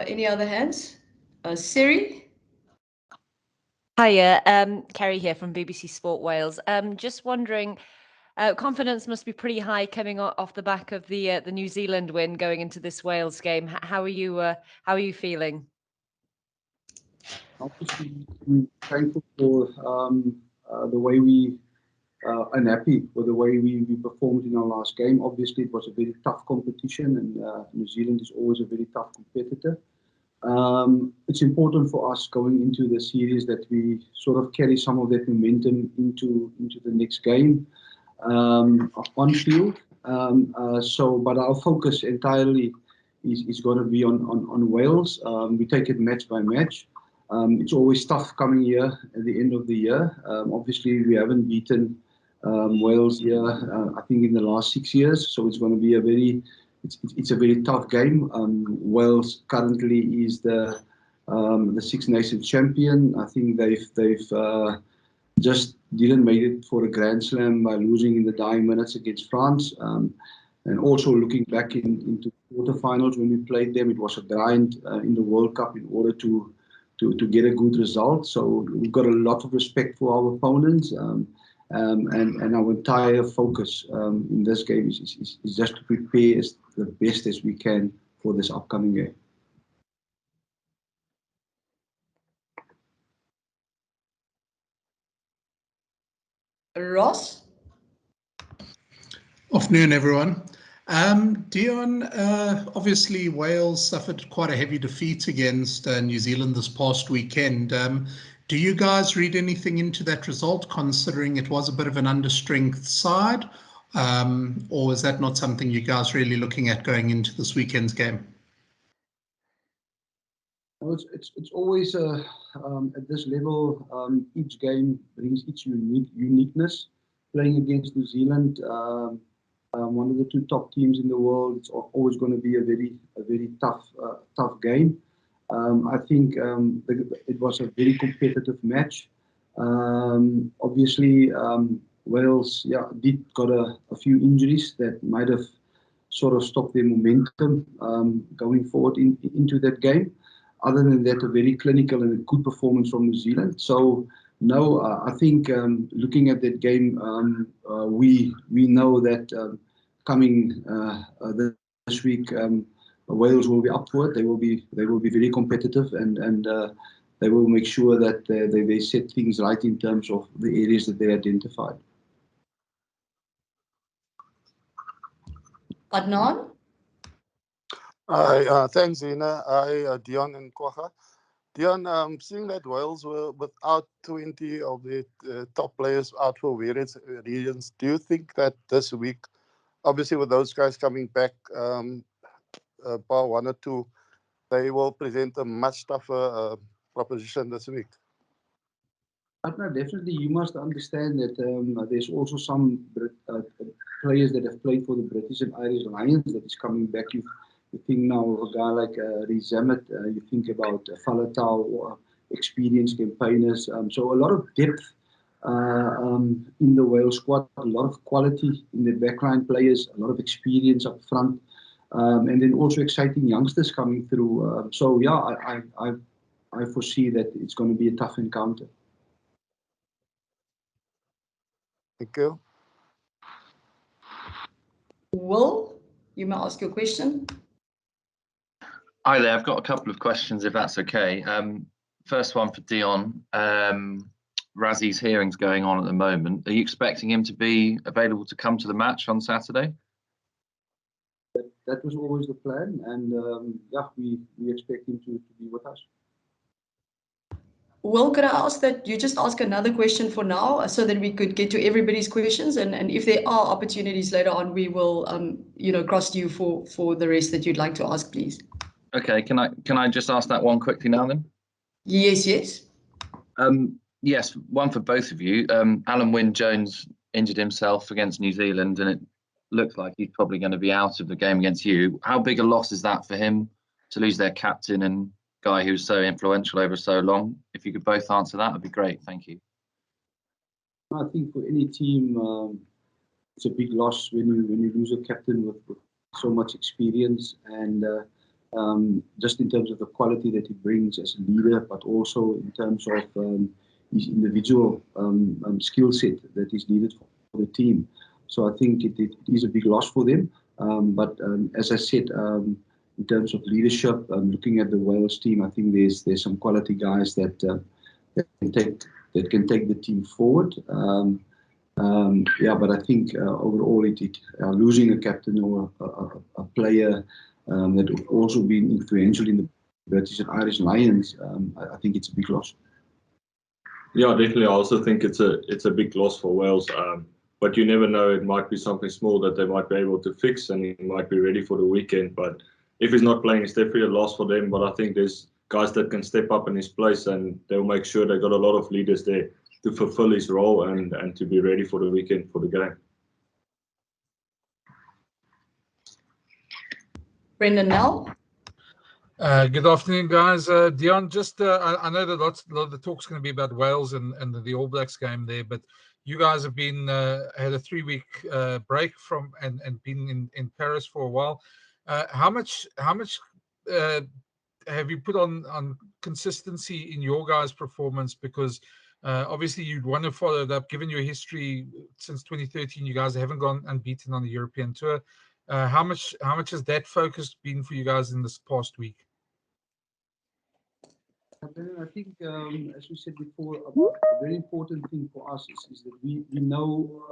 Any other hands? Siri? Hiya, Kerry here from BBC Sport Wales. Just wondering, confidence must be pretty high coming off the back of the New Zealand win going into this Wales game. How are you feeling? Obviously, I'm thankful for the way we unhappy with the way we performed in our last game. Obviously, it was a very tough competition, and New Zealand is always a very tough competitor. It's important for us going into the series that we sort of carry some of that momentum into the next game on field. But our focus entirely is going to be on Wales. We take it match by match. It's always tough coming here at the end of the year. Obviously, we haven't beaten Wales here, I think, in the last 6 years. So it's going to be it's a very tough game. Wales currently is the Six Nations champion. I think they've just didn't make it for a Grand Slam by losing in the dying minutes against France. And also looking back into quarterfinals when we played them, it was a grind in the World Cup in order to get a good result. So we've got a lot of respect for our opponents. And our entire focus in this game is just to prepare the best as we can for this upcoming game. Ross? Afternoon, everyone. Deon, obviously Wales suffered quite a heavy defeat against New Zealand this past weekend. Do you guys read anything into that result, considering it was a bit of an understrength side? Or is that not something you guys really looking at going into this weekend's game? Well, it's always at this level, each game brings its uniqueness. Playing against New Zealand, one of the two top teams in the world, it's always going to be a very tough game. I think it was a very competitive match. Obviously, Wales, did got a few injuries that might have sort of stopped their momentum going forward into that game. Other than that, a very clinical and a good performance from New Zealand. So no, I think looking at that game, we know that coming this week, Wales will be up for it. They will be very competitive, and they will make sure that they set things right in terms of the areas that they identified. Adnan? Hi, thanks, Zina. Hi, Deon and Kwagga. Deon, seeing that Wales were without 20 of the top players out for various reasons, do you think that this week, obviously with those guys coming back, bar one or two, they will present a much tougher proposition this week? But no, definitely you must understand that there's also some players that have played for the British and Irish Lions that is coming back. You think now of a guy like Rhys Zammit, you think about Faletau, or experienced campaigners. So a lot of depth in the Wales squad, a lot of quality in the backline players, a lot of experience up front, and then also exciting youngsters coming through. So yeah, I foresee that it's going to be a tough encounter. Thank you. Will, you may ask your question. Hi there, I've got a couple of questions, if that's okay. First one for Deon. Razzie's hearing's going on at the moment. Are you expecting him to be available to come to the match on Saturday? That was always the plan, and yeah, we expect him to be with us. Will, could I ask that you just ask another question for now, so that we could get to everybody's questions, and if there are opportunities later on, we will cross to you for the rest that you'd like to ask, please. Okay, can I just ask that one quickly now then? Yes. Yes, one for both of you. Alan Wynne-Jones injured himself against New Zealand, and it looks like he's probably going to be out of the game against you. How big a loss is that for him to lose their captain and guy who's so influential over so long? If you could both answer that, would be great. Thank you. I think for any team, it's a big loss when you lose a captain with so much experience, and just in terms of the quality that he brings as a leader, but also in terms of his individual skill set that is needed for the team. So I think it is a big loss for them. But as I said, in terms of leadership, looking at the Wales team, I think there's some quality guys that can take the team forward. Yeah, but I think overall, losing a captain or a player that have also been influential in the British and Irish Lions, I think it's a big loss. Yeah, definitely. I also think it's a big loss for Wales. But you never know. It might be something small that they might be able to fix, and he might be ready for the weekend. But if he's not playing, it's definitely a loss for them. But I think there's guys that can step up in his place, and they'll make sure they got a lot of leaders there to fulfill his role and to be ready for the weekend for the game. Brendan Nell. Good afternoon, guys. Deon, just I know that a lot of the talk's going to be about Wales and the All Blacks game there, but you guys have been had a 3-week break from and been in Paris for a while. How much have you put on consistency in your guys' performance? Because obviously you'd want to follow it up. Given your history since 2013, you guys haven't gone unbeaten on the European tour. How much has that focus been for you guys in this past week? I think, as we said before, a very important thing for us is that we know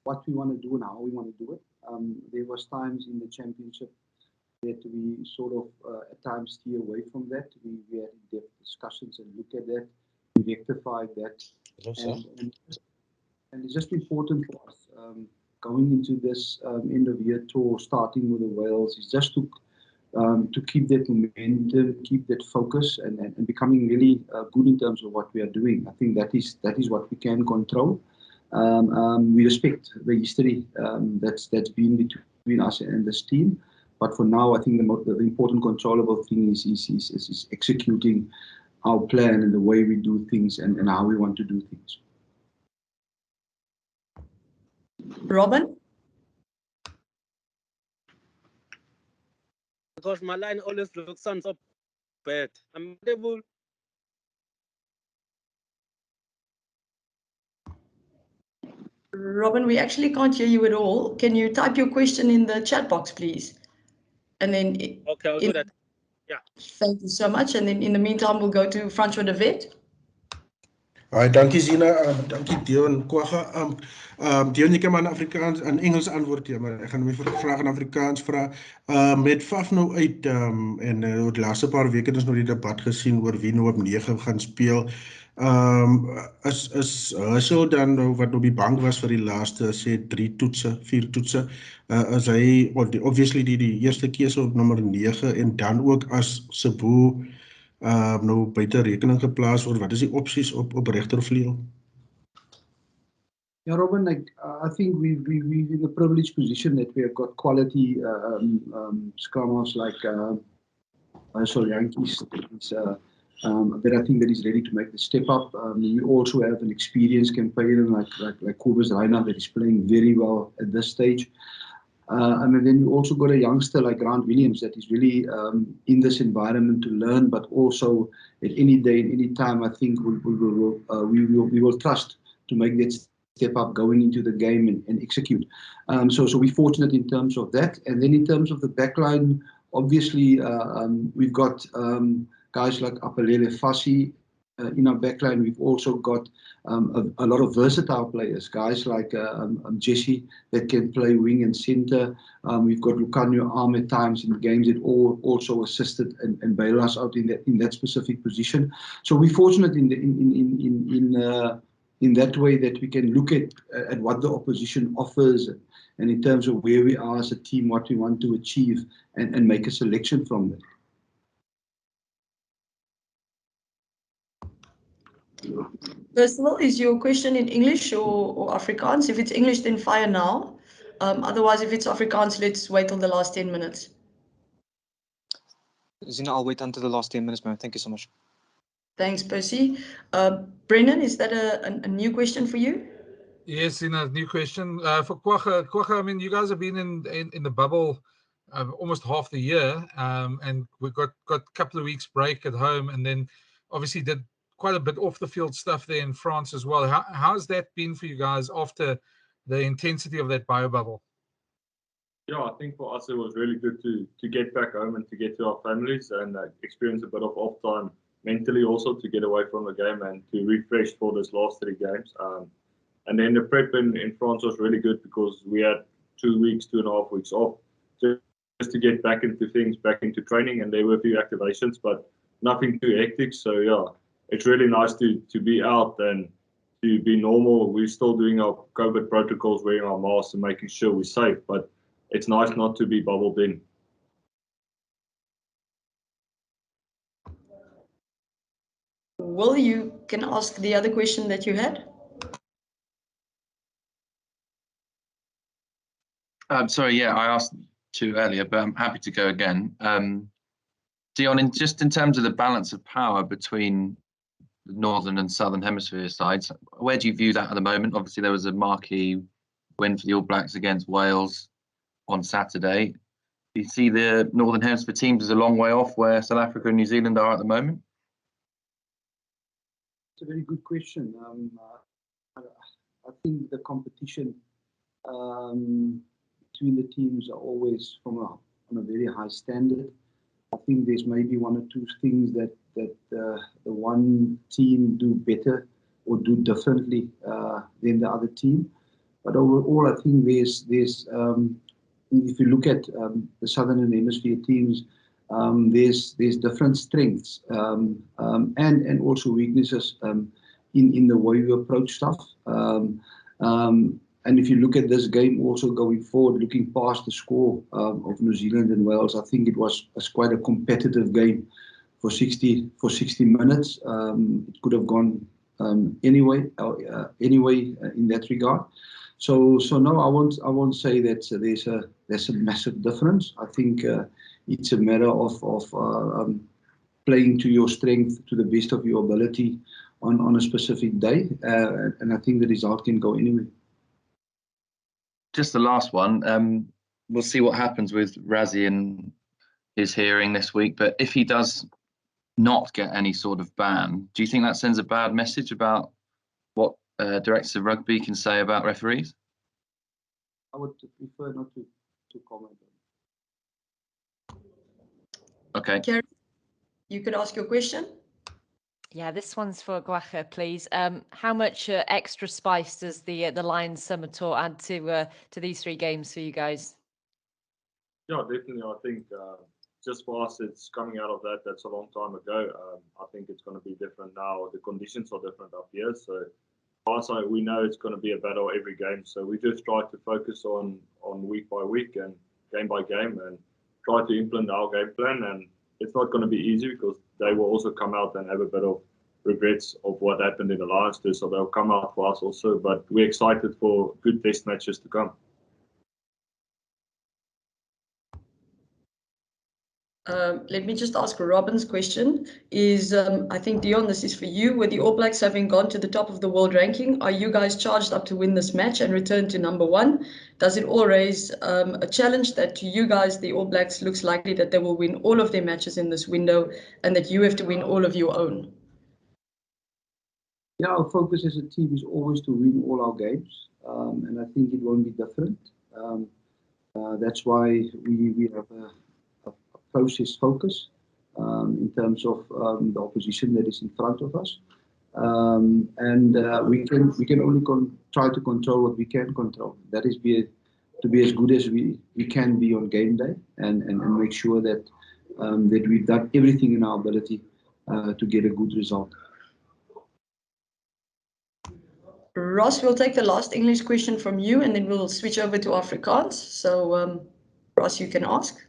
what we want to do and how we want to do it. There was times in the championship that we sort of at times steer away from that. We had in-depth discussions and look at that. We rectified that. And it's just important for us going into this end of year tour, starting with the Wales, is just to keep that momentum, keep that focus, and becoming really good in terms of what we are doing. I think that is what we can control. We respect the history that's been between us and this team, but for now, I think the important controllable thing is executing our plan and the way we do things and how we want to do things. Robin? Because my line always looks so bad. I'm able. Robin, we actually can't hear you at all. Can you type your question in the chat box, please? And then Okay, I'll do that. Yeah. Thank you so much. And then in the meantime, we'll go to Francois de Wet. Hi, dankie Zina, dankie Deon, Kwagga. Deon, jy kan maar in Afrikaans en Engels antwoord, ja, maar ek gaan my vraag in Afrikaans vra. Met Faf nou uit en oor die laaste paar weke het ons nou die debat gesien oor wie nou op 9 gaan speel. Is Hussel dan nou wat op die bank was vir die laaste sê 4 toetse, is hy obviously die eerste keuse op nommer 9 en dan ook as Sebo nou buite rekening geplaas word. Wat is die opsies op regtervleuel? Yeah, Robin, I think we're in a privileged position that we have got quality scrummers like Yankees that I think that is ready to make the step up. We also have an experienced campaigner like Kobus Reina that is playing very well at this stage. And then we also got a youngster like Grant Williams that is really in this environment to learn, but also at any day, in any time, I think we will trust to make that step up going into the game and execute. So we're fortunate in terms of that. And then in terms of the backline, obviously we've got guys like Apelele Fassi in our backline. We've also got a lot of versatile players, guys like Jesse that can play wing and center. We've got Lucanio Arm at times in games that also assisted and bail us out in that specific position. So we're fortunate in that way that we can look at what the opposition offers and in terms of where we are as a team, what we want to achieve and make a selection from that. First of all, is your question in English or Afrikaans? If it's English, then fire now. Otherwise, if it's Afrikaans, let's wait till the last 10 minutes. Zina, I'll wait until the last 10 minutes, ma'am. Thank you so much. Thanks, Percy. Brendan, is that a new question for you? Yes, Zina, new question. For Kwagga, I mean, you guys have been in the bubble almost half the year, and we got a couple of weeks break at home, and then obviously did quite a bit off the field stuff there in France as well. How's that been for you guys after the intensity of that bio bubble? Yeah, I think for us it was really good to get back home and to get to our families and experience a bit of off time mentally, also to get away from the game and to refresh for this last 3 games. And then the prep in France was really good because we had 2.5 weeks off just to get back into things, back into training, and there were a few activations, but nothing too hectic. So yeah, it's really nice to be out and to be normal. We're still doing our COVID protocols, wearing our masks and making sure we're safe, but it's nice not to be bubbled in. Will, you can ask the other question that you had. Sorry, yeah, I asked 2 earlier, but I'm happy to go again. Deon, just in terms of the balance of power between the Northern and Southern Hemisphere sides, where do you view that at the moment? Obviously, there was a marquee win for the All Blacks against Wales on Saturday. Do you see the Northern Hemisphere teams as a long way off where South Africa and New Zealand are at the moment? It's a very good question. I think the competition between the teams are always on a very high standard. I think there's maybe 1 or 2 things that the one team do better or do differently than the other team. But overall, I think there's if you look at the Southern Hemisphere teams, there's different strengths and also weaknesses in the way we approach stuff. And if you look at this game also going forward, looking past the score of New Zealand and Wales, I think it was quite a competitive game for 60 minutes. It could have gone anyway in that regard. So no, I won't say that there's a massive difference. I think it's a matter of playing to your strength to the best of your ability on a specific day, and I think the result can go anyway. Just the last one. We'll see what happens with Rassie and his hearing this week. But if he does not get any sort of ban, do you think that sends a bad message about what directors of rugby can say about referees? I would prefer not to comment on it. Okay. Kerry, you could ask your question. Yeah, this one's for Kwagga, please. How much extra spice does the Lions summer tour add to these 3 games for you guys? Yeah, definitely. I think just for us, it's coming out of that. That's a long time ago. I think it's going to be different now. The conditions are different up here. So for us, we know it's going to be a battle every game. So we just try to focus on week by week and game by game and try to implement our game plan. And it's not going to be easy because they will also come out and have a bit of regrets of what happened in the Lions too. So they'll come out for us also. But we're excited for good test matches to come. Let me just ask Robin's question. I think, Deon, this is for you. With the All Blacks having gone to the top of the world ranking, are you guys charged up to win this match and return to number 1? Does it all raise a challenge that to you guys, the All Blacks, looks likely that they will win all of their matches in this window and that you have to win all of your own? Yeah, our focus as a team is always to win all our games, and I think it won't be different. That's why we have a process focus in terms of the opposition that is in front of us, and we can only try to control what we can control. That is to be as good as we can be on game day, and make sure that we've done everything in our ability to get a good result. Ross, we'll take the last English question from you and then we'll switch over to Afrikaans. So Ross, you can ask.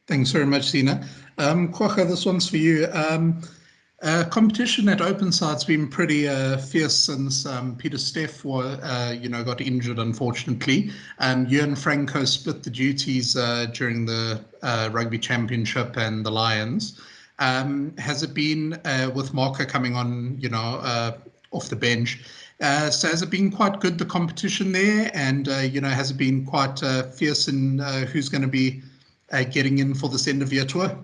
Thanks very much, Zina. Kwagga, this one's for you. Competition at open side's been pretty fierce since Peter Steff got injured, unfortunately. Ewan Franco split the duties during the Rugby Championship and the Lions. Has it been, with Marco coming on, off the bench, So has it been quite good, the competition there? And, has it been quite fierce in who's going to be getting in for this end of year tour?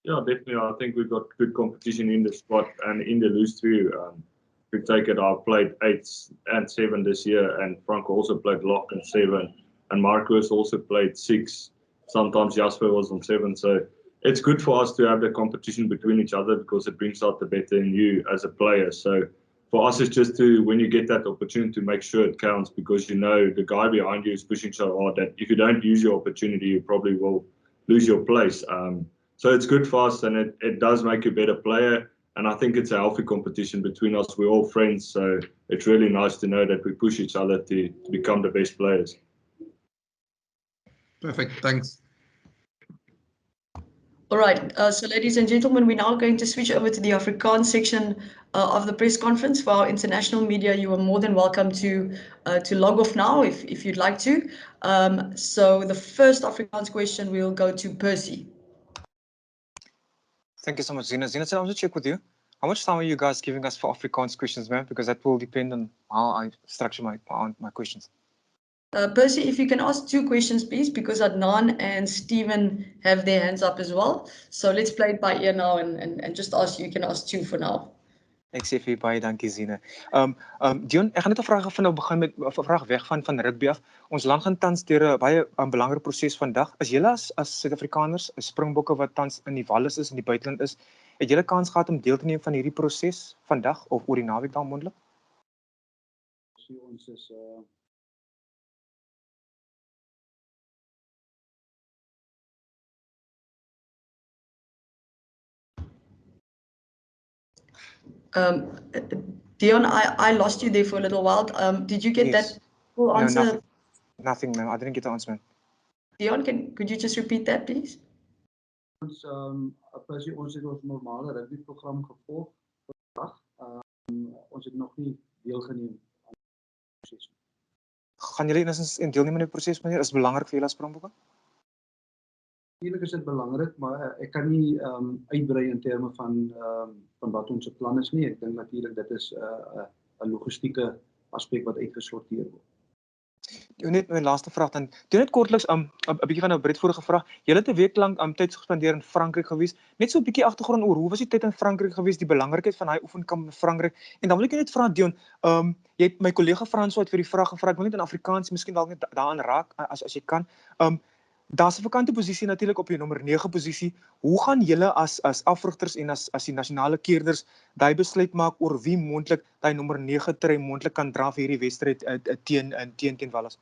Yeah, definitely. I think we've got good competition in the squad and in the loose too. We take it, I've played 8 and 7 this year, and Frank also played lock and 7, and Marcus also played 6. Sometimes Jasper was on 7. So it's good for us to have the competition between each other because it brings out the better in you as a player. So for us, it's just to, when you get that opportunity, to make sure it counts, because the guy behind you is pushing so hard that if you don't use your opportunity, you probably will lose your place. So it's good for us, and it does make you a better player. And I think it's a healthy competition between us. We're all friends, so it's really nice to know that we push each other to become the best players. Perfect, thanks. All right, so ladies and gentlemen, we're now going to switch over to the Afrikaans section of the press conference. For our international media, you are more than welcome to log off now if you'd like to. So the first Afrikaans question will go to Percy. Thank you so much, Zina. Zina, I want to check with you. How much time are you guys giving us for Afrikaans questions, man? Because that will depend on how I structure my questions. Percy, if you can ask 2 questions, please, because Adnan and Stephen have their hands up as well. So let's play it by ear now and just ask, you can ask 2 for now. Ek sê vir baie dankie, Zina. Deon, ek gaan net 'n vraag van nou begin met 'n vraag weg van rugby af. Ons land gaan tans deur 'n baie belangrike proses vandag. As julle as Suid-Afrikaners, Springbokke wat tans in die Wallis is, in die buiteland is, het julle kans gehad om deel te neem van hierdie proses vandag of oor die naweek dan moontlik? Ons is Deon, I lost you there for a little while. Did you get that full answer? No, nothing, ma'am. I didn't get the answer, ma'am. Deon, could you just repeat that, please? Ons het ons normale rugbyprogram gevolg vandag. Ons het nog nie deelgeneem aan die proses. Gaan julle in deelneem aan die proses, meneer? Is belangrik vir julle as Springbokke? Natuurlijk is dit belangrik, maar ek kan nie uitbrei in terme van wat ons plan is nie. Ek dink natuurlijk dit is 'n logistieke aspek wat uitgesorteer word. Net my laaste vraag dan. Doen net kortliks 'n bietjie van 'n breedvoerige vraag. Julle het 'n week lank tyd gespandeer in Frankryk gewees. Net so 'n bietjie agtergrond oor hoe was die tyd in Frankryk gewees, die belangrikheid van daai oefenkamp in Frankryk. En dan wil ek net vra, Deon, jy het my kollega Frans uit vir die vraag gevra. Ek wil net in Afrikaans miskien dalk net daaraan raak as jy kan. Daar's 'n vakante posisie natuurlik op die nommer 9 posisie. Hoe gaan julle as afrigters en as die nasionale keerders daai besluit maak oor wie moontlik daai nommer 9 trui moontlik kan dra vir hierdie wedstryd teen Wallis?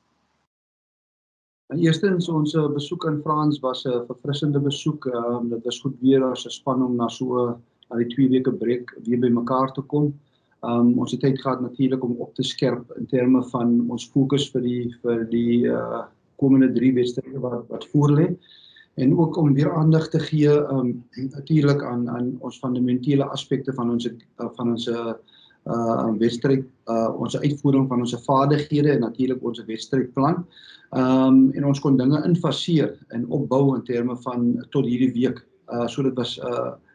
Eerstens, ons besoek in Frans was 'n verfrissende besoek. Dit was goed weer as 'n span om na die 2 weke breek weer by mekaar te kom. Ons het tyd gehad natuurlik om op te skerp in terme van ons fokus vir die komende 3 wedstryde wat voorlê, en ook om weer aandag te gee natuurlik aan ons fundamentele aspekte van ons wedstryd, ons uitvoering van ons vaardighede en natuurlik ons wedstrydplan. En ons kon dinge infaseer en opbou in terme van tot hierdie week. So dit was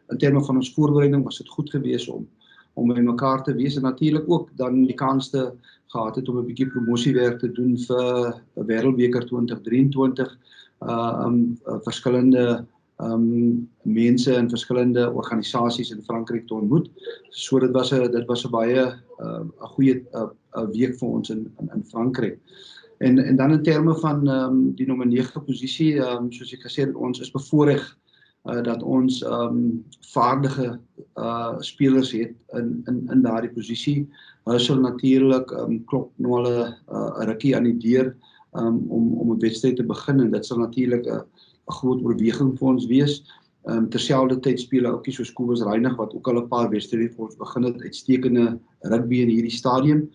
in terme van ons voorbereiding was dit goed geweest om by mekaar te wees, en natuurlik ook dan die kans te gehad het om 'n bietjie promosiewerk te doen vir Wêreldbeker 2023, verskillende mense in verskillende organisasies in Frankryk te ontmoet. So dit was 'n baie 'n goeie week vir ons in Frankryk. En dan in terme van die nommer 9 posisie, soos ek gesê het, ons is bevoorreg dat ons vaardige spelers het in daardie posisie. Hulle sal natuurlik klop nou al 'n rukkie aan die deur om 'n wedstryd te begin, en dit sal natuurlik 'n groot oorweging vir ons wees. Terselfdertyd speel ouetjies soos Kobus Reinig wat ook al 'n paar wedstryde vir ons begin het, uitstekende rugby in hierdie stadium.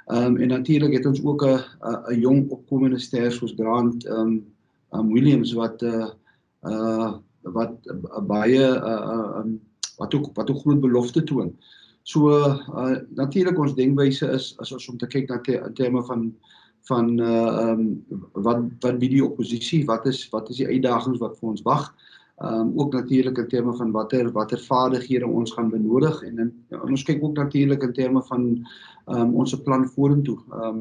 En natuurlik het ons ook 'n jong opkomende ster soos Grant Williams wat baie wat ook groot belofte toon. So natuurlik ons denkwyse is as om te kyk na in terme van wat bied die oppositie, wat is die uitdagings wat vir ons wag. Ook natuurlik in terme van watter vaardighede ons gaan benodig en ons kyk ook natuurlik in terme van ons plan vorentoe.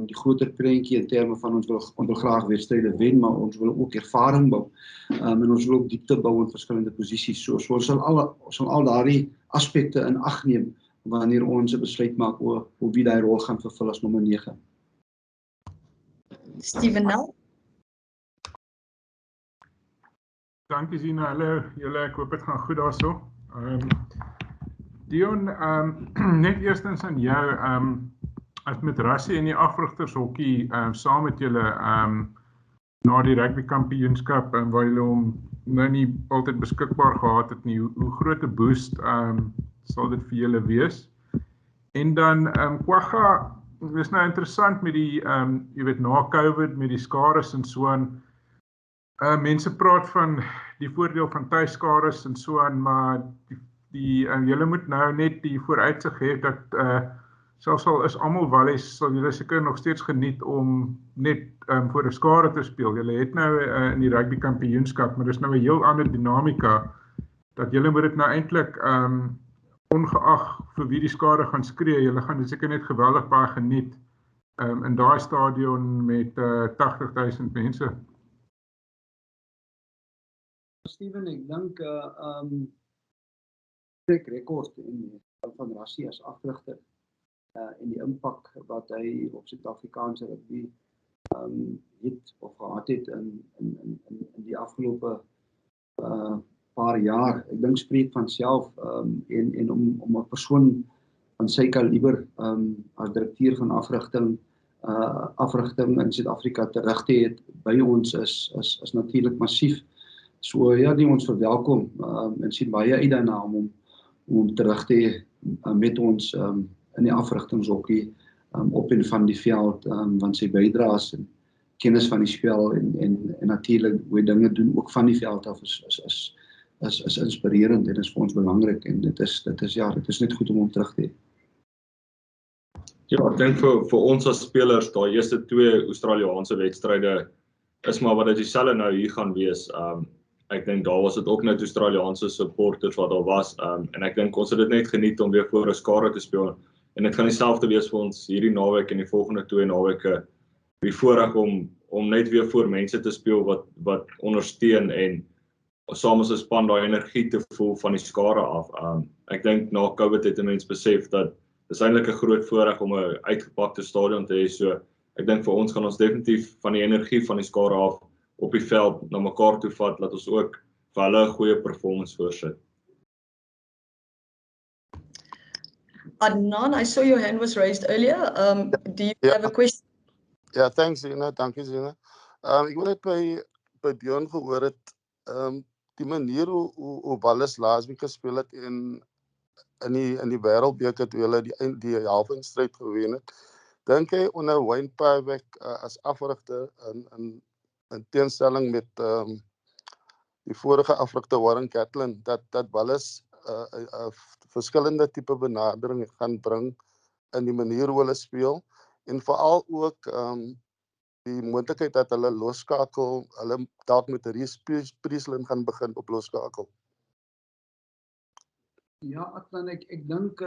Die groter prentjie in terme van ons wil graag wedstryde wen, maar ons wil ook ervaring bou. En ons wil ook diepte bou in verskillende posisies. So ons sal al daardie aspekte in ag neem wanneer ons 'n besluit maak oor wie daai rol gaan vervul as nommer 9. Steven Nel. Dankie Zina, hallo julle, ek hoop dit gaan goed daarso. Deon, net eerstens aan jou, as met Rassie en die afrigtershokkie saam met julle na die rugby kampioenskap waar julle hom nou nie altyd beskikbaar gehad het nie, hoe groot 'n boost sal dit vir julle wees? En dan Kwagga, dis nou interessant met die jy weet na COVID met die skades en so aan. Mense praat van die voordeel van tuiskades en so aan, maar julle moet nou net die vooruitsig hê dat selfs al is almal wallies, sal julle seker nog steeds geniet om net voor 'n skare te speel. Julle het nou in die rugby kampioenskap, maar dis nou 'n heel ander dinamika dat julle moet dit nou eintlik ongeag vir wie die skade gaan skree, julle gaan dit seker net geweldig baie geniet in daai stadion met 80,000 mense. Steven, ek dink trek rekord in van Rassie as afrigter en die impak wat hy op Suid-Afrikaanse rugby het of gehad het in die afgelope paar jaar. Ek dink spreek van self en om 'n persoon van sy kaliber as direkteur van afrigting in Suid-Afrika terug te hê by ons is natuurlik massief. So ja, die ons verwelkom en sien baie uit daarna om terug te hê met ons in die afrigtingshokkie op en van die veld, want sy bydraes en kennis van die spel en natuurlik hoe hy dinge doen ook van die veld af is inspirerend en is vir ons belangrik en dit is net goed om hom terug te hê. Ja, ek dink vir ons as spelers, daai eerste 2 Australiese wedstryde is maar wat dit dieselfde nou hier gaan wees. Ek dink daar was dit ook net Australiese supporters wat daar was en ek dink ons het dit net geniet om weer voor 'n skare te speel en dit gaan dieselfde wees vir ons hierdie naweek en die volgende 2 naweke. Die voorreg om net weer voor mense te speel wat ondersteun en saam as 'n span daai energie te voel van die skare af. Ek dink na COVID het 'n mens besef dat dis eintlik 'n groot voorreg om 'n uitgepakte stadion te hê. So ek dink vir ons gaan ons definitief van die energie van die skare af op die veld na mekaar toe vat, laat ons ook vir hulle 'n goeie performance voorsit. Adnan, I saw your hand was raised earlier. Do you have a question? Ja, thanks Zina, dankie Zina. Ek wil net by Deon gehoor het, die manier hoe Wallis laasweek gespeel het in die wêreldbeker toe hulle die halfeindstryd gewen het. Dink jy onder Wayne Piewyk as afrigter in teenstelling met die vorige afrigter Warren Catlin dat Wallis verskillende tipe benadering gaan bring in die manier hoe hulle speel en veral ook die moontlikheid dat hulle losskakel, hulle dalk met Reece Priestlin gaan begin op losskakel. Ja, Adnan, ek dink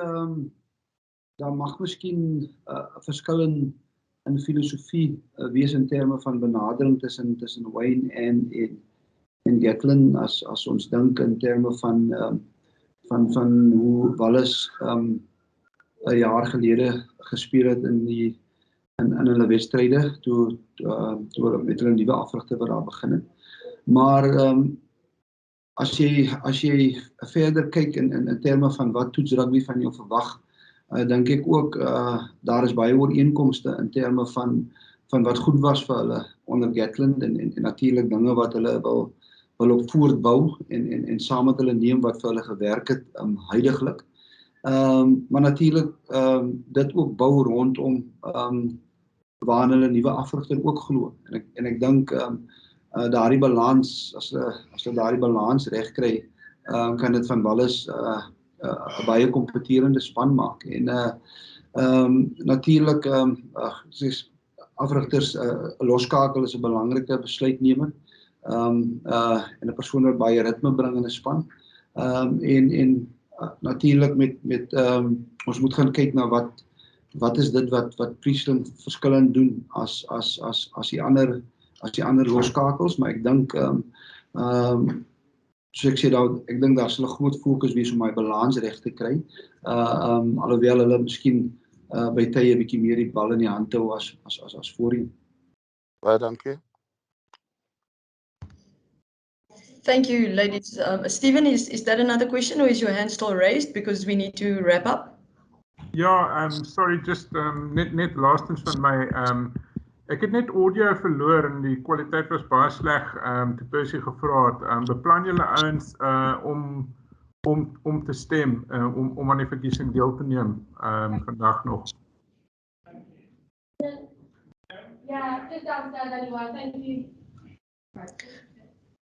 daar mag miskien 'n verskil in filosofie wees in terme van benadering tussen Wayne en Gatlin as ons dink in terme van hoe Wallis 'n jaar gelede gespeel het in hulle wedstryde toe met hulle nuwe afrigter wat daar begin het. Maar as jy verder kyk in terme van wat toets rugby van jou verwag, dink ek ook daar is baie ooreenkomste in terme van wat goed was vir hulle onder Gatlin en natuurlik dinge wat hulle wil op voortbou en saam met hulle neem wat vir hulle gewerk het huidiglik. Maar natuurlik dit ook bou rondom waar hulle nuwe afrigter ook glo. En ek dink daardie balans, as hulle daardie balans reg kry, kan dit van Wallis 'n baie kompeterende span maak. En natuurlik afrigters loskakel is 'n belangrike besluitnemer. en 'n persoon wat baie ritme bring in 'n span. Natuurlik met ons moet gaan kyk na wat is dit wat Friesland verskillend doen as die ander loskakels, maar ek dink so ek sê ek dink daar sal 'n groot fokus wees om my balans reg te kry. Alhoewel hulle miskien by tye 'n bietjie meer die bal in die hand hou as voorheen. Baie dankie. Thank you, ladies. Stephen, is that another question or is your hand still raised because we need to wrap up? Ja, sorry, just net laastens van my. Ek het net audio verloor en die kwaliteit was baie sleg. Toe Percy gevra het, beplan julle ouens om te stem, om aan die verkiesing deel te neem vandag nog? Yeah, just downstairs anyway. Thank you.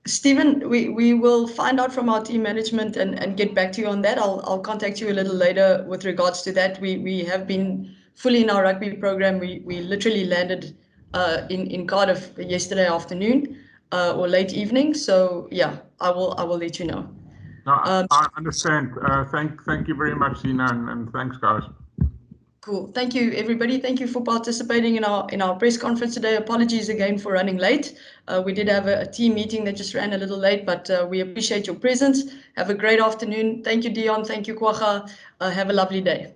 Stephen, we will find out from our team management and get back to you on that. I'll contact you a little later with regards to that. We have been fully in our rugby program. We literally landed in Cardiff yesterday afternoon or late evening. So yeah, I will let you know. No, I understand. Thank you very much, Zina, and thanks, guys. Cool. Thank you, everybody. Thank you for participating in our press conference today. Apologies again for running late. We did have a team meeting that just ran a little late, but we appreciate your presence. Have a great afternoon. Thank you, Deon. Thank you, Kwagga. Have a lovely day.